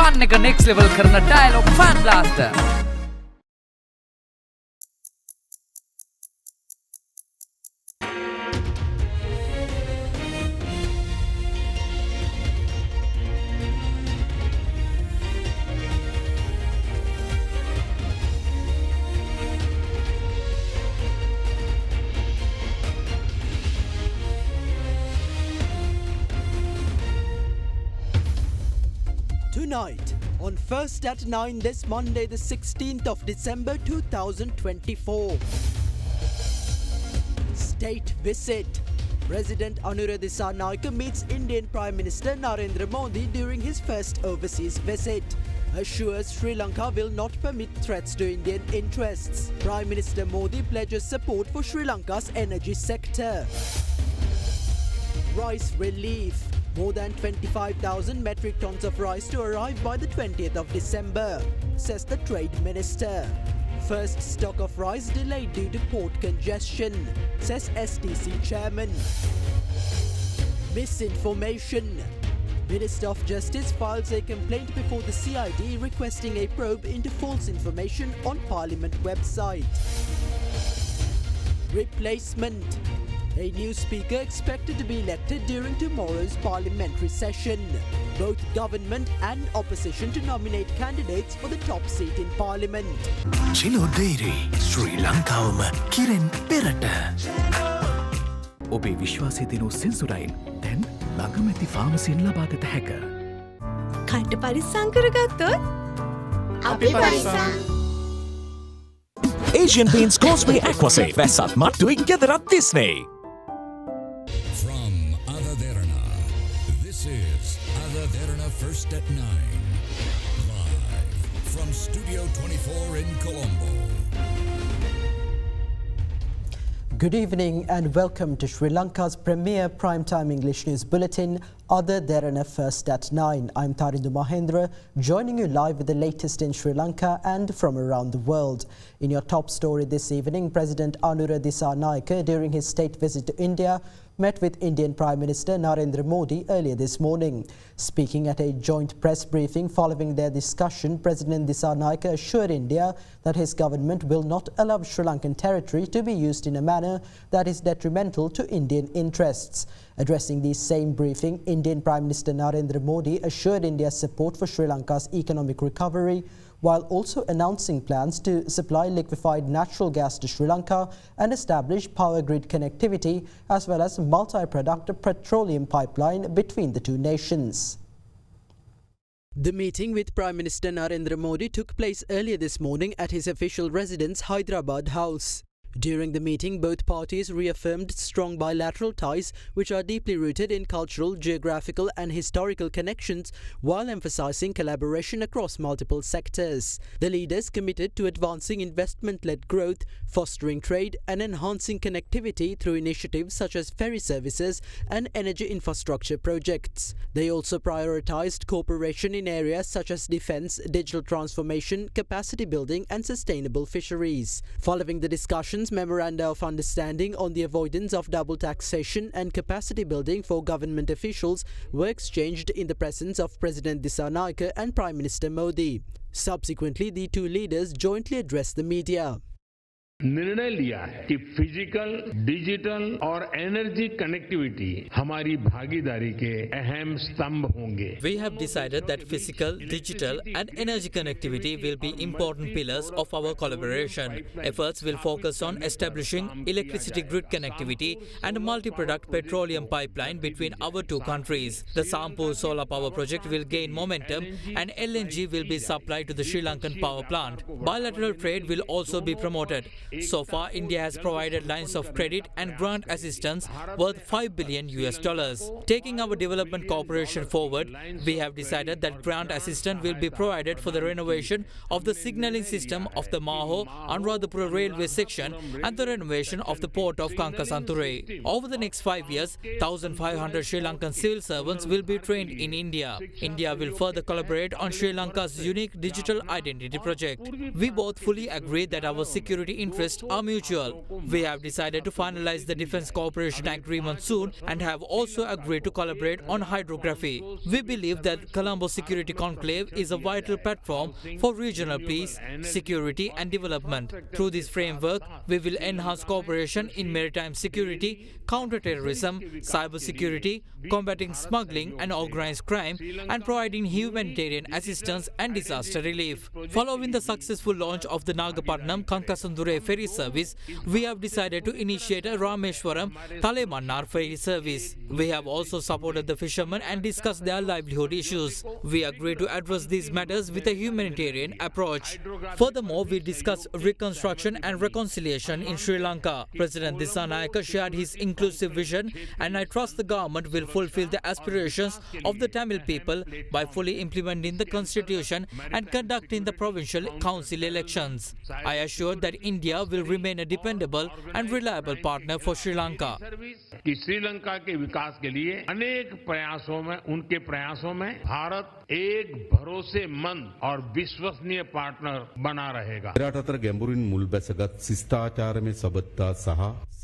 fun එක next level කරන dialogue fan blaster. Tonight, on First at 9 this Monday the 16th of December 2024. State visit. President Anura Dissanayake meets Indian Prime Minister Narendra Modi during his first overseas visit. Assures Sri Lanka will not permit threats to Indian interests. Prime Minister Modi pledges support for Sri Lanka's energy sector. Rice relief. More than 25,000 metric tons of rice to arrive by the 20th of December, says the Trade Minister. First stock of rice delayed due to port congestion, says STC Chairman. Misinformation. Minister of Justice files a complaint before the CID requesting a probe into false information on Parliament website. Replacement. A new speaker expected to be elected during tomorrow's parliamentary session. Both government and opposition to nominate candidates for the top seat in parliament. Chilo Dairy, Sri Lankawama Kiren Perata. ඔබේ විශ්වාසය දෙනු සෙන්සුරයින් දැන් ළඟමැති ෆාමසියෙන් ලබාගත හැක. කණ්ඩ පරිස්සම් කරගත්තොත් අපි පරිස්සම්. Asian Paints Causeway Aquasafe වැස්සත් මට්ටුවෙන් ගෙදරත් තිස්නේ. From Derana, this is Derana First at 9. Live from Studio 24 in Colombo. Good evening and welcome to Sri Lanka's premier primetime English news bulletin, Derana First at 9. I'm Tarindu Mahendra, joining you live with the latest in Sri Lanka and from around the world. In your top story this evening, President Anura Dissanayake, during his state visit to India, met with Indian Prime Minister Narendra Modi earlier this morning. Speaking at a joint press briefing following their discussion, President Dissanayake assured India that his government will not allow Sri Lankan territory to be used in a manner that is detrimental to Indian interests. Addressing the same briefing, Indian Prime Minister Narendra Modi assured India's support for Sri Lanka's economic recovery, while also announcing plans to supply liquefied natural gas to Sri Lanka and establish power grid connectivity as well as multi-product petroleum pipeline between the two nations. The meeting with Prime Minister Narendra Modi took place earlier this morning at his official residence, Hyderabad House. During the meeting, both parties reaffirmed strong bilateral ties which are deeply rooted in cultural, geographical and historical connections while emphasizing collaboration across multiple sectors. The leaders committed to advancing investment-led growth, fostering trade and enhancing connectivity through initiatives such as ferry services and energy infrastructure projects. They also prioritized cooperation in areas such as defense, digital transformation, capacity building and sustainable fisheries. Following the discussion, memoranda of understanding on the avoidance of double taxation and capacity building for government officials were exchanged in the presence of President Dissanayake and Prime Minister Modi. Subsequently, the two leaders jointly addressed the media. निर्णय लिया है कि physical, digital और energy connectivity हमारी भागीदारी के अहम स्तंभ होंगे. We have decided that physical, digital and energy connectivity will be important pillars of our collaboration. Efforts will focus on establishing electricity grid connectivity and a multi-product petroleum pipeline between our two countries. The Sampur solar power project will gain momentum and LNG will be supplied to the Sri Lankan power plant. Bilateral trade will also be promoted. So far, India has provided lines of credit and grant assistance worth $5 billion. Taking our development cooperation forward, we have decided that grant assistance will be provided for the renovation of the signalling system of the Maho Anuradhapura railway section and the renovation of the port of Kankasanture. Over the next 5 years, 1,500 Sri Lankan civil servants will be trained in India. India will further collaborate on Sri Lanka's unique digital identity project. We both fully agree that our security interests interests are mutual. We have decided to finalize the Defence Cooperation Agreement soon and have also agreed to collaborate on hydrography. We believe that Colombo Security Conclave is a vital platform for regional peace, security and development. Through this framework, we will enhance cooperation in maritime security, counter-terrorism, cyber-security, combating smuggling and organized crime, and providing humanitarian assistance and disaster relief. Following the successful launch of the Nagapatnam Kankasandure ferry service, we have decided to initiate a Rameshwaram Talemannar ferry service. We have also supported the fishermen and discussed their livelihood issues. We agreed to address these matters with a humanitarian approach. Furthermore, we discussed reconstruction and reconciliation in Sri Lanka. President Dissanayaka shared his inclusive vision, and I trust the government will fulfill the aspirations of the Tamil people by fully implementing the constitution and conducting the provincial council elections. I assured that India will remain a dependable and reliable partner for Sri Lanka. कि श्रीलंका के विकास के लिए अनेक प्रयासों में उनके प्रयासों में भारत एक भरोसेमंद और विश्वसनीय पार्टनर बना रहेगा.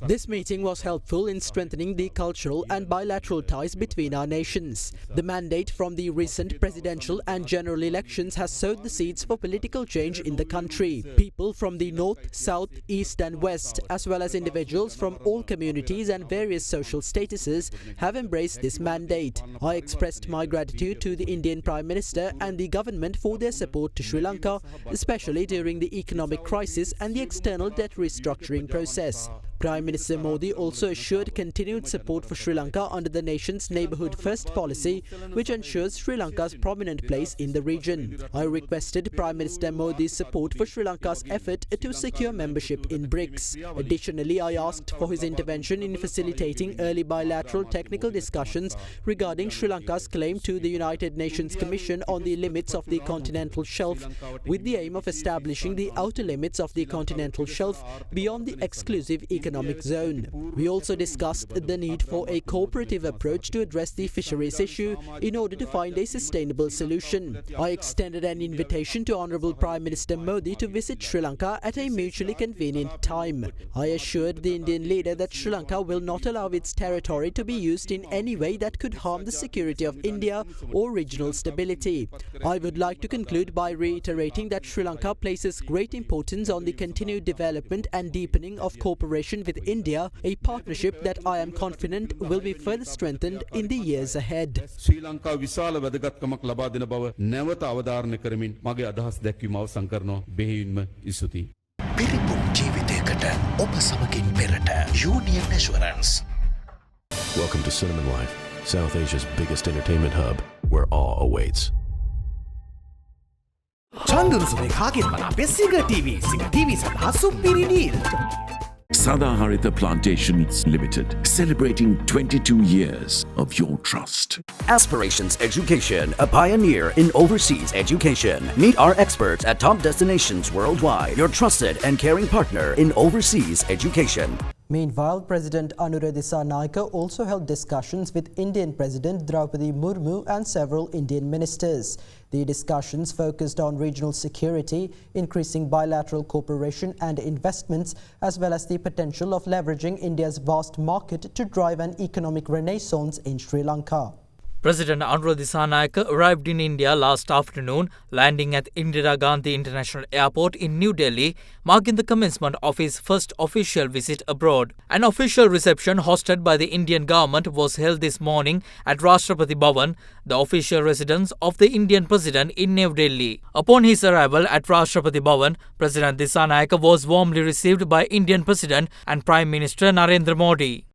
This meeting was helpful in strengthening the cultural and bilateral ties between our nations. The mandate from the recent presidential and general elections has sowed the seeds for political change in the country. People from the north, south, east and west, as well as individuals from all communities and various social statuses, have embraced this mandate. I expressed my gratitude to the Indian Prime Minister and the government for their support to Sri Lanka, especially during the economic crisis and the external debt restructuring process. Prime Minister Modi also assured continued support for Sri Lanka under the nation's Neighbourhood First policy, which ensures Sri Lanka's prominent place in the region. I requested Prime Minister Modi's support for Sri Lanka's effort to secure membership in BRICS. Additionally, I asked for his intervention in facilitating early bilateral technical discussions regarding Sri Lanka's claim to the United Nations Commission on the limits of the continental shelf, with the aim of establishing the outer limits of the continental shelf beyond the exclusive economic zone. We also discussed the need for a cooperative approach to address the fisheries issue in order to find a sustainable solution. I extended an invitation to Honourable Prime Minister Modi to visit Sri Lanka at a mutually convenient time. I assured the Indian leader that Sri Lanka will not allow its territory to be used in any way that could harm the security of India or regional stability. I would like to conclude by reiterating that Sri Lanka places great importance on the continued development and deepening of cooperation with India, a partnership that I am confident will be further strengthened in the years ahead. ශ්‍රී ලංකා විශාල වැදගත්කමක් ලබා දෙන බව නැවත අවධාරණය කරමින් මගේ අදහස් දැක්වීම අවසන් කරනවා. බෙහෙවින්ම ස්තුතියි. පිරිපුන් ජීවිතයකට ඔබ සමගින් පෙරට Union Assurance. Welcome to Cinnamon Life, South Asia's biggest entertainment hub, where awe awaits. චන්දුරුසුමේ කාගෙන් මන අපේ සිංහ TV සඳහා සුපිරි deal. Sadaharita Plantations Limited, celebrating 22 years of your trust. Aspirations Education, a pioneer in overseas education. Meet our experts at top destinations worldwide. Your trusted and caring partner in overseas education. Meanwhile, President Anura Dissanayaka also held discussions with Indian President Draupadi Murmu and several Indian ministers. The discussions focused on regional security, increasing bilateral cooperation and investments, as well as the potential of leveraging India's vast market to drive an economic renaissance in Sri Lanka. President Anura Dissanayaka arrived in India last afternoon, landing at Indira Gandhi International Airport in New Delhi, marking the commencement of his first official visit abroad. An official reception hosted by the Indian government was held this morning at Rashtrapati Bhavan, the official residence of the Indian President in New Delhi. Upon his arrival at Rashtrapati Bhavan, President Dissanayaka was warmly received by Indian President and Prime Minister Narendra Modi.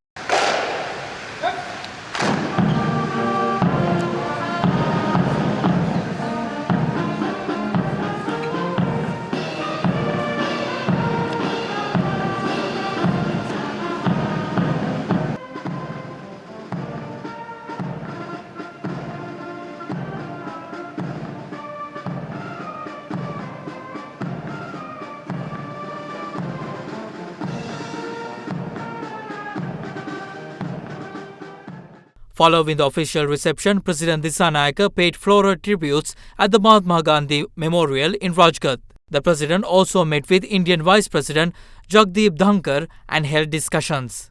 Following the official reception, President Dissanayaka paid floral tributes at the Mahatma Gandhi Memorial in Rajghat. The President also met with Indian Vice President Jagdeep Dhankar and held discussions.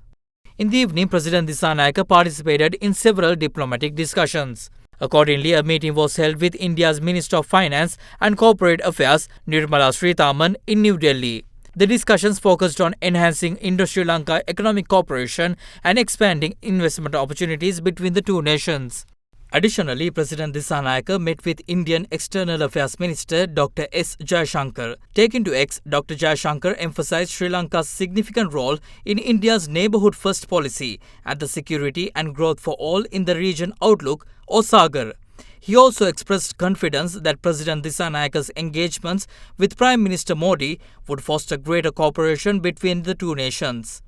In the evening, President Dissanayaka participated in several diplomatic discussions. Accordingly, a meeting was held with India's Minister of Finance and Corporate Affairs, Nirmala Sitharaman, in New Delhi. The discussions focused on enhancing Indo-Sri Lanka economic cooperation and expanding investment opportunities between the two nations. Additionally, President Dissanayaka met with Indian External Affairs Minister Dr. S. Jaishankar. Taken to X, Dr. Jaishankar emphasized Sri Lanka's significant role in India's neighbourhood first policy and the security and growth for all in the region outlook, or SAGAR. He also expressed confidence that President Dissanayaka's engagements with Prime Minister Modi would foster greater cooperation between the two nations.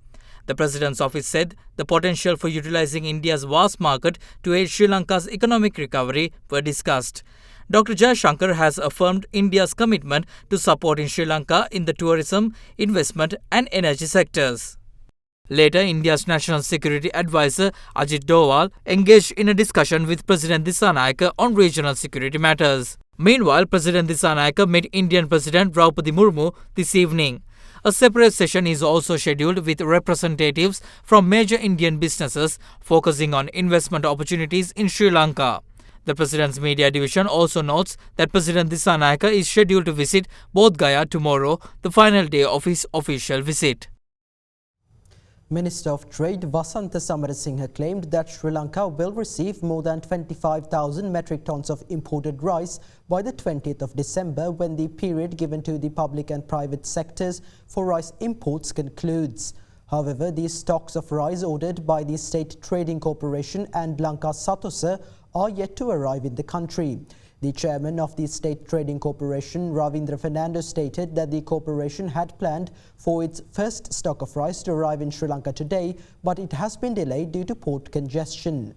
The President's office said the potential for utilizing India's vast market to aid Sri Lanka's economic recovery were discussed. Dr. Jaishankar has affirmed India's commitment to supporting Sri Lanka in the tourism, investment and energy sectors. Later, India's National Security Advisor Ajit Doval engaged in a discussion with President Dissanayaka on regional security matters. Meanwhile, President Dissanayaka met Indian President Draupadi Murmu this evening. A separate session is also scheduled with representatives from major Indian businesses focusing on investment opportunities in Sri Lanka. The President's media division also notes that President Dissanayaka is scheduled to visit Bodh Gaya tomorrow, the final day of his official visit. Minister of Trade Vasantha Samarasinghe claimed that Sri Lanka will receive more than 25,000 metric tons of imported rice by the 20th of December when the period given to the public and private sectors for rice imports concludes. However, these stocks of rice ordered by the State Trading Corporation and Lanka Satosa are yet to arrive in the country. The chairman of the State Trading Corporation, Ravindra Fernando, stated that the corporation had planned for its first stock of rice to arrive in Sri Lanka today, but it has been delayed due to port congestion.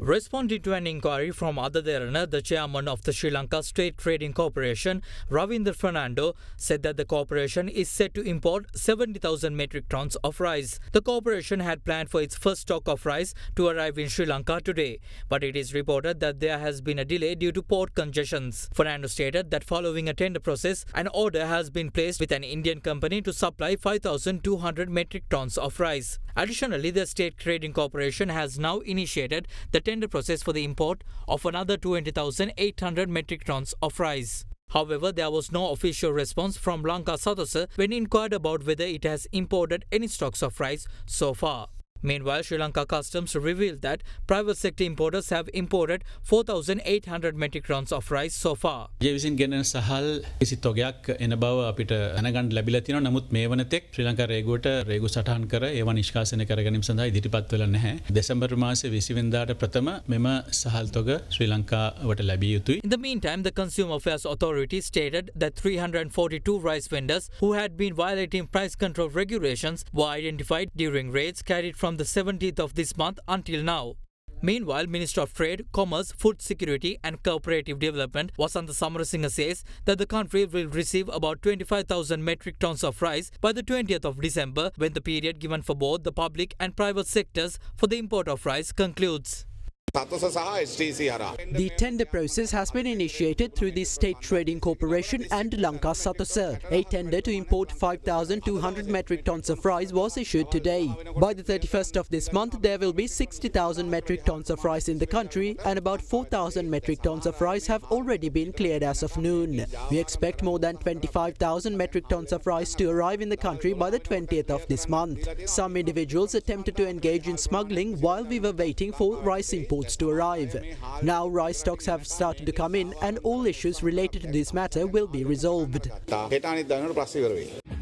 Responding to an inquiry from Derana, the chairman of the Sri Lanka State Trading Corporation, Ravindra Fernando, said that the corporation is set to import 70,000 metric tons of rice. The corporation had planned for its first stock of rice to arrive in Sri Lanka today, but it is reported that there has been a delay due to port congestions. Fernando stated that following a tender process, an order has been placed with an Indian company to supply 5,200 metric tons of rice. Additionally, the State Trading Corporation has now initiated the tender process for the import of another 20,800 metric tons of rice. However, there was no official response from Lanka Satosa when inquired about whether it has imported any stocks of rice so far. Meanwhile, Sri Lanka Customs revealed that private sector importers have imported 4,800 metric tons of rice so far. ජේවිසින් ගෙනෙන සහල් කිසි තොගයක් එන බව අපිට දැනගන්න ලැබිලා තියෙනවා. නමුත් මේ වනතෙක් ශ්‍රී ලංකා රේගුවට රේගු සටහන් කර ඒවා නිෂ්කාසනය කර ගැනීම සඳහා ඉදිරිපත් වෙලා නැහැ. දෙසැම්බර් මාසේ 20 වෙනිදාට ප්‍රථම මෙම සහල් තොග ශ්‍රී ලංකාවට ලැබිය යුතුයි. In the meantime, the Consumer Affairs Authority stated that 342 rice vendors who had been violating price control regulations were identified during raids carried from the 17th of this month until now. Meanwhile, Minister of Trade, Commerce, Food Security and Cooperative Development Vasantha Samarasinghe says that the country will receive about 25,000 metric tons of rice by the 20th of December when the period given for both the public and private sectors for the import of rice concludes. The tender process has been initiated through the State Trading Corporation and Lanka Satosa. A tender to import 5,200 metric tons of rice was issued today. By the 31st of this month, there will be 60,000 metric tons of rice in the country and about 4,000 metric tons of rice have already been cleared as of noon. We expect more than 25,000 metric tons of rice to arrive in the country by the 20th of this month. Some individuals attempted to engage in smuggling while we were waiting for rice imports to arrive. Now rice stocks have started to come in and all issues related to this matter will be resolved.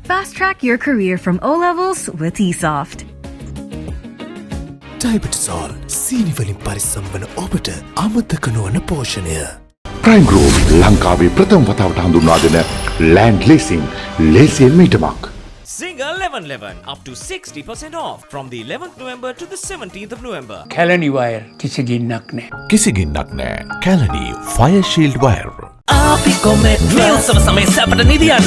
Fast track your career from O levels with eSoft. Diabetesol සීනි වලින් පරිස්සම් වන ඔබට අමතක නොවන පෝෂණය. Prime Group ලංකාවේ ප්‍රථම වතාවට හඳුන්වා දෙන land leasing ලේසියෙන් මීටමක්. Single 1111 up to 60% off from the 11th November to the 17th of November. Kalani wire කිසි ගින්නක් නැහැ. කිසි ගින්නක් නැහැ. Kalani Fire Shield Wire. Apico Mattress.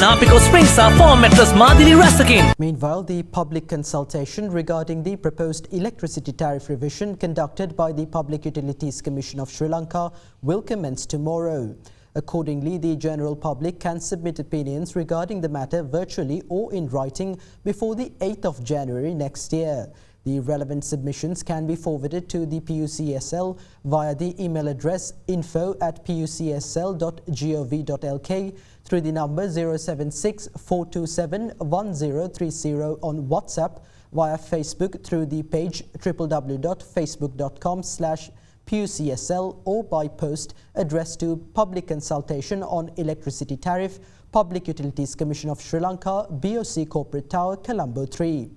Apico Springs are 4 mattress Madili Rasakin. Meanwhile, the public consultation regarding the proposed electricity tariff revision conducted by the Public Utilities Commission of Sri Lanka will commence tomorrow. Accordingly, the general public can submit opinions regarding the matter virtually or in writing before the 8th of January next year. The relevant submissions can be forwarded to the PUCSL via the email address info@pucsl.gov.lk, through the number 076 427 1030 on WhatsApp, via Facebook through the page www.facebook.com/PUCSL, or by post addressed to Public Consultation on Electricity Tariff, Public Utilities Commission of Sri Lanka, BOC Corporate Tower, Colombo 3.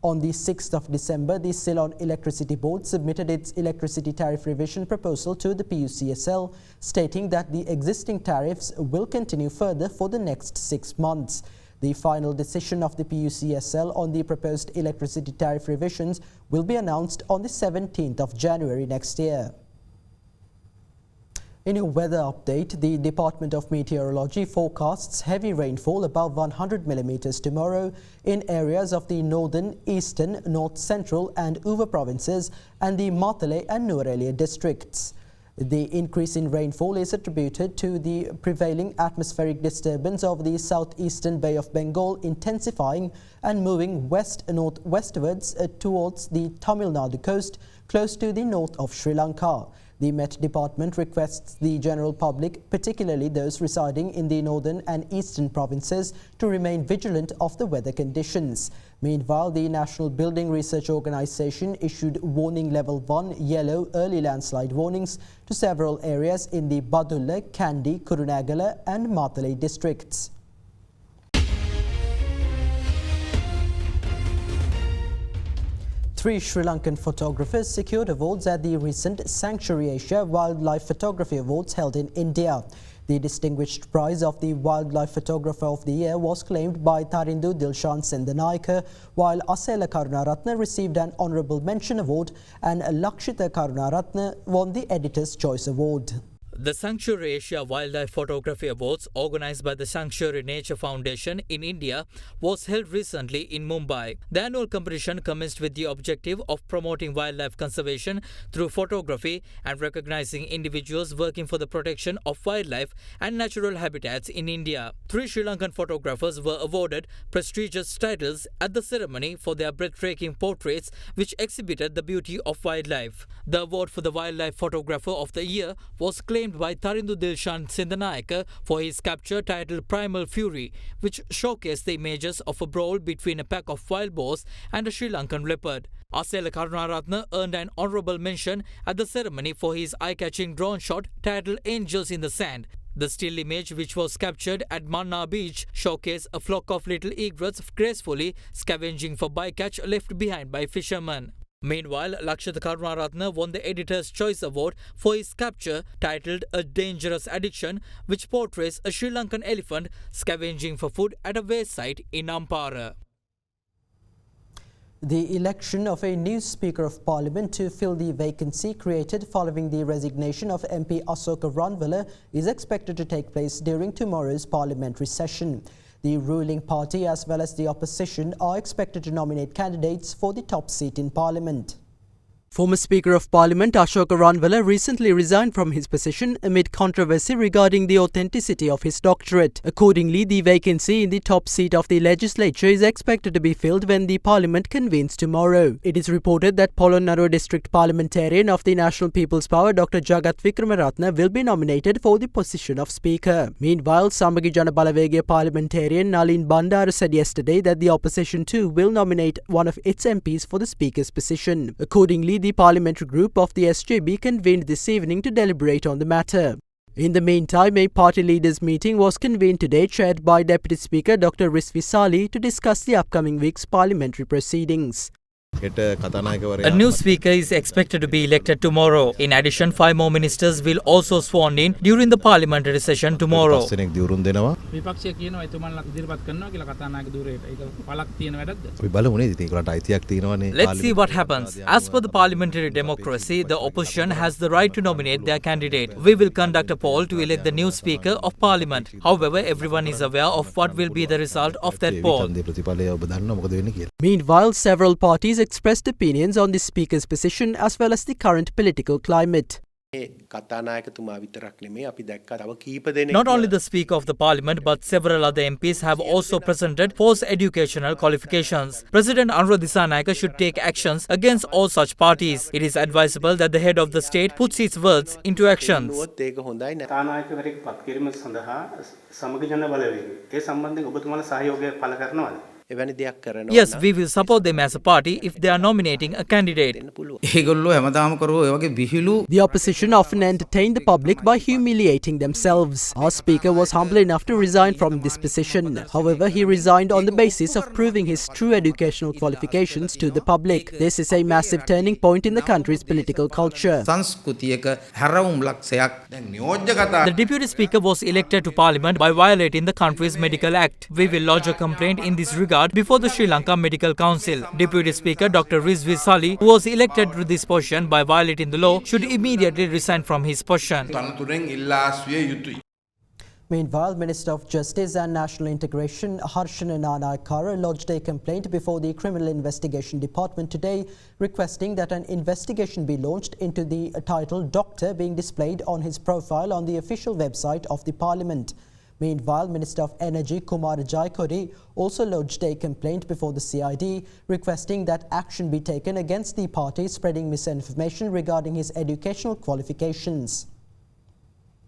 On the 6th of December, the Ceylon Electricity Board submitted its electricity tariff revision proposal to the PUCSL, stating that the existing tariffs will continue further for the next 6 months. The final decision of the PUCSL on the proposed electricity tariff revisions will be announced on the 17th of January next year. In a weather update, the Department of Meteorology forecasts heavy rainfall above 100 millimeters tomorrow in areas of the northern, eastern, north central and Uva provinces and the Matale and Nuwara districts. The increase in rainfall is attributed to the prevailing atmospheric disturbance of the southeastern Bay of Bengal intensifying and moving west-northwestwards towards the Tamil Nadu coast, close to the north of Sri Lanka. The Met Department requests the general public, particularly those residing in the northern and eastern provinces, to remain vigilant of the weather conditions. Meanwhile, the National Building Research Organisation issued warning level 1 yellow early landslide warnings to several areas in the Badulla, Kandy, Kurunagala and Matale districts. Three Sri Lankan photographers secured awards at the recent Sanctuary Asia Wildlife Photography Awards held in India. The distinguished prize of the Wildlife Photographer of the Year was claimed by Tarindu Dilshan Sendanayaka, while Asela Karunaratne received an Honourable Mention Award and Lakshita Karunaratne won the Editor's Choice Award. The Sanctuary Asia Wildlife Photography Awards, organized by the Sanctuary Nature Foundation in India, was held recently in Mumbai. The annual competition commenced with the objective of promoting wildlife conservation through photography and recognizing individuals working for the protection of wildlife and natural habitats in India. Three Sri Lankan photographers were awarded prestigious titles at the ceremony for their breathtaking portraits which exhibited the beauty of wildlife. The award for the Wildlife Photographer of the Year was claimed by Tarindu Dilshan Sendanayaka for his capture titled Primal Fury, which showcased the images of a brawl between a pack of wild boars and a Sri Lankan leopard. Asela Karunaratne earned an honourable mention at the ceremony for his eye-catching drone shot titled Angels in the Sand. The still image, which was captured at Manna Beach, showcased a flock of little egrets gracefully scavenging for bycatch left behind by fishermen. Meanwhile, Lakshita Karunaratne won the Editor's Choice Award for his capture titled A Dangerous Addiction, which portrays a Sri Lankan elephant scavenging for food at a waste site in Ampara. The election of a new Speaker of Parliament to fill the vacancy created following the resignation of MP Asoka Ranwala is expected to take place during tomorrow's parliamentary session. The ruling party as well as the opposition are expected to nominate candidates for the top seat in Parliament. Former Speaker of Parliament Ashoka Ranwala recently resigned from his position amid controversy regarding the authenticity of his doctorate. Accordingly, the vacancy in the top seat of the legislature is expected to be filled when the Parliament convenes tomorrow. It is reported that Polonnaruwa district parliamentarian of the National People's Power Dr. Jagat Vikramaratne will be nominated for the position of Speaker. Meanwhile, Samagi Jana Balawegaya parliamentarian Nalin Bandara said yesterday that the opposition too will nominate one of its MPs for the Speaker's position. Accordingly, the parliamentary group of the SJB convened this evening to deliberate on the matter. In the meantime, a party leaders meeting was convened today chaired by Deputy Speaker Dr. Rizvi Sali to discuss the upcoming week's parliamentary proceedings. A new speaker is expected to be elected tomorrow. In addition, 5 more ministers will also sworn in during the parliamentary session tomorrow. Let's see what happens. As per the parliamentary democracy, the opposition has the right to nominate their candidate. We will conduct a poll to elect the new Speaker of Parliament. However, everyone is aware of what will be the result of that poll. Meanwhile, several parties expressed opinions on the Speaker's position as well as the current political climate. Not only the Speaker of the Parliament but several other MPs have also presented false educational qualifications. President Anura Dissanayake should take actions against all such parties. It is advisable that the head of the state puts his words into actions. Yes, we will support them as a party if they are nominating a candidate. The opposition often entertain the public by humiliating themselves. Our speaker was humble enough to resign from this position. However, he resigned on the basis of proving his true educational qualifications to the public. This is a massive turning point in the country's political culture. The Deputy Speaker was elected to Parliament by violating the country's Medical Act. We will lodge a complaint in this regard before the Sri Lanka Medical Council. Deputy Speaker Dr. Rizvi Sali, who was elected to this position by violating the law, should immediately resign from his position. Meanwhile, Minister of Justice and National Integration Harshana Nanayakara lodged a complaint before the Criminal Investigation Department today, requesting that an investigation be launched into the title Doctor being displayed on his profile on the official website of the Parliament. Meanwhile, Minister of Energy Kumar Jayakodi also lodged a complaint before the CID, requesting that action be taken against the party spreading misinformation regarding his educational qualifications.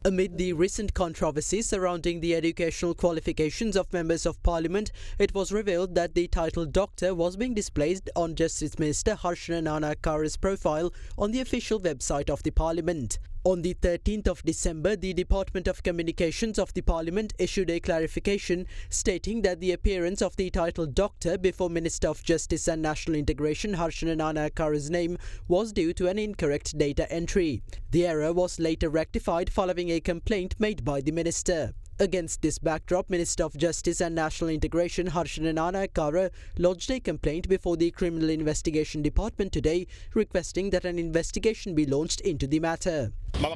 Amid the recent controversy surrounding the educational qualifications of members of Parliament, it was revealed that the title Doctor was being displayed on Justice Minister Harshana Nanayakara's profile on the official website of the Parliament. On the 13th of December, the Department of Communications of the Parliament issued a clarification stating that the appearance of the title Doctor before Minister of Justice and National Integration Harshana Nanayakara's name was due to an incorrect data entry. The error was later rectified following a complaint made by the Minister. Against this backdrop, Minister of Justice and National Integration Harshana Nanayakara lodged a complaint before the Criminal Investigation Department today, requesting that an investigation be launched into the matter. I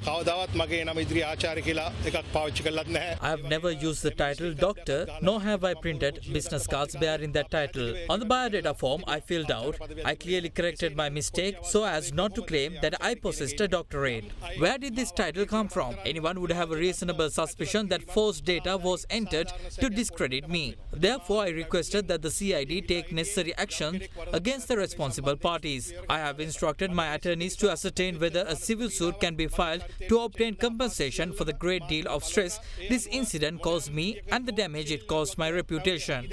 have never used the title Doctor, nor have I printed business cards bearing that title. On the biodata form I filled out, I clearly corrected my mistake so as not to claim that I possessed a doctorate. Where did this title come from? Anyone would have a reasonable suspicion that false data was entered to discredit me. Therefore, I requested that the CID take necessary action against the responsible parties. I have instructed my attorneys to ascertain whether a civil suit can be filed to obtain compensation for the great deal of stress this incident caused me and the damage it caused my reputation.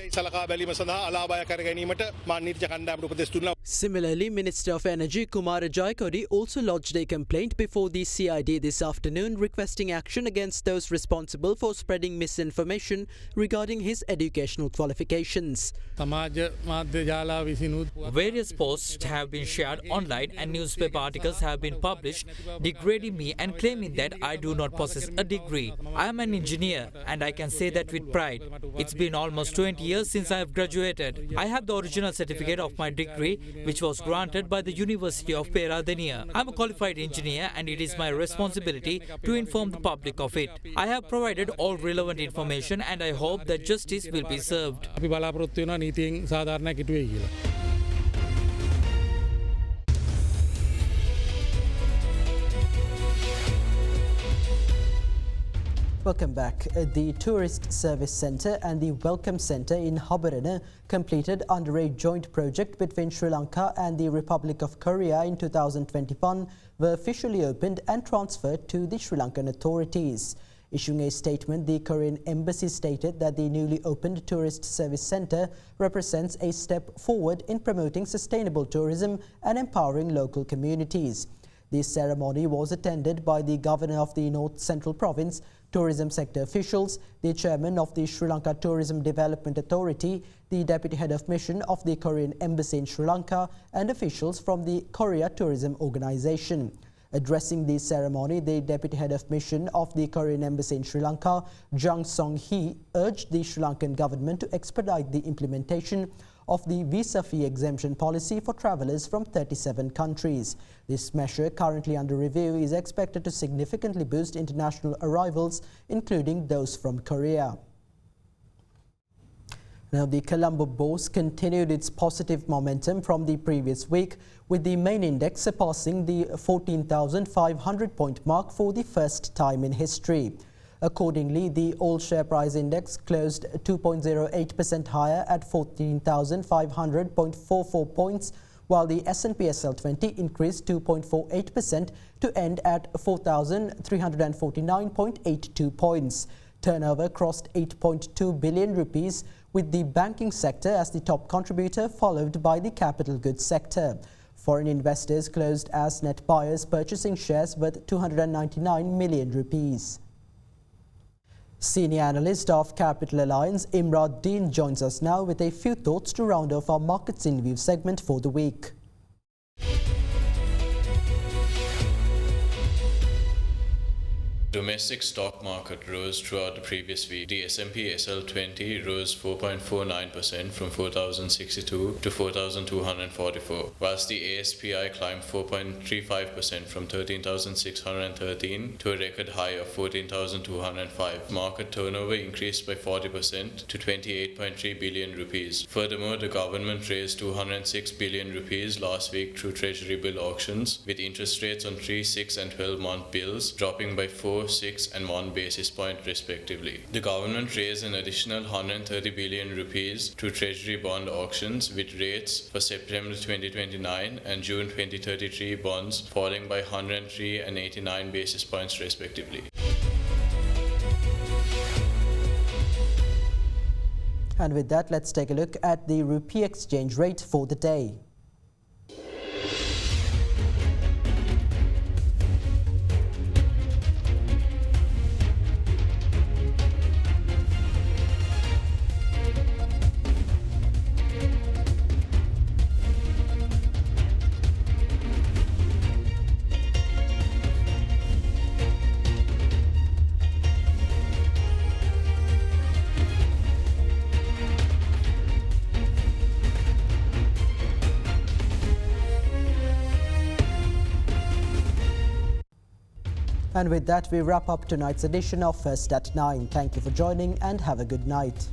Similarly, Minister of Energy Kumar Jayakodi also lodged a complaint before the CID this afternoon, requesting action against those responsible for spreading misinformation regarding his educational qualifications. Various posts have been shared online and newspaper articles have been published degrading me and claiming that I do not possess a degree. I am an engineer and I can say that with pride. It's been almost 20 years since I have graduated. I have the original certificate of my degree which was granted by the University of Peradeniya. I am a qualified engineer and it is my responsibility to inform the public of it. I have provided all relevant information and I hope that justice will be served. Welcome back. The Tourist Service Centre and the Welcome Centre in Derana, completed under a joint project between Sri Lanka and the Republic of Korea in 2021, were officially opened and transferred to the Sri Lankan authorities. Issuing a statement, the Korean embassy stated that the newly opened Tourist Service Centre represents a step forward in promoting sustainable tourism and empowering local communities. The ceremony was attended by the Governor of the North Central Province, tourism sector officials, the chairman of the Sri Lanka Tourism Development Authority, the deputy head of mission of the Korean Embassy in Sri Lanka, and officials from the Korea Tourism Organization. Addressing the ceremony, the deputy head of mission of the Korean Embassy in Sri Lanka, Jang Song-hee, urged the Sri Lankan government to expedite the implementation of the visa fee exemption policy for travellers from 37 countries. This measure, currently under review, is expected to significantly boost international arrivals, including those from Korea. Now, the Colombo Bourse continued its positive momentum from the previous week, with the main index surpassing the 14,500 point mark for the first time in history. Accordingly, the all share price index closed 2.08% higher at 14,500.44 points, while the S&P SL20 increased 2.48% to end at 4,349.82 points. Turnover crossed 8.2 billion rupees, with the banking sector as the top contributor, followed by the capital goods sector. Foreign investors closed as net buyers, purchasing shares worth 299 million rupees. Senior analyst of Capital Alliance, Imran Dean, joins us now with a few thoughts to round off our Markets in View segment for the week. Domestic stock market rose throughout the previous week. The S&P SL20 rose 4.49% from 4,062 to 4,244, whilst the ASPI climbed 4.35% from 13,613 to a record high of 14,205. Market turnover increased by 40% to 28.3 billion rupees. Furthermore, the government raised 206 billion rupees last week through treasury bill auctions, with interest rates on 3, 6 and 12-month bills dropping by 4, 6 and 1 basis point respectively. The government raised an additional 130 billion rupees through treasury bond auctions, with rates for September 2029 and June 2033 bonds falling by 103 and 89 basis points respectively. And with that, let's take a look at the rupee exchange rate for the day. And with that, we wrap up tonight's edition of First at 9. Thank you for joining and have a good night.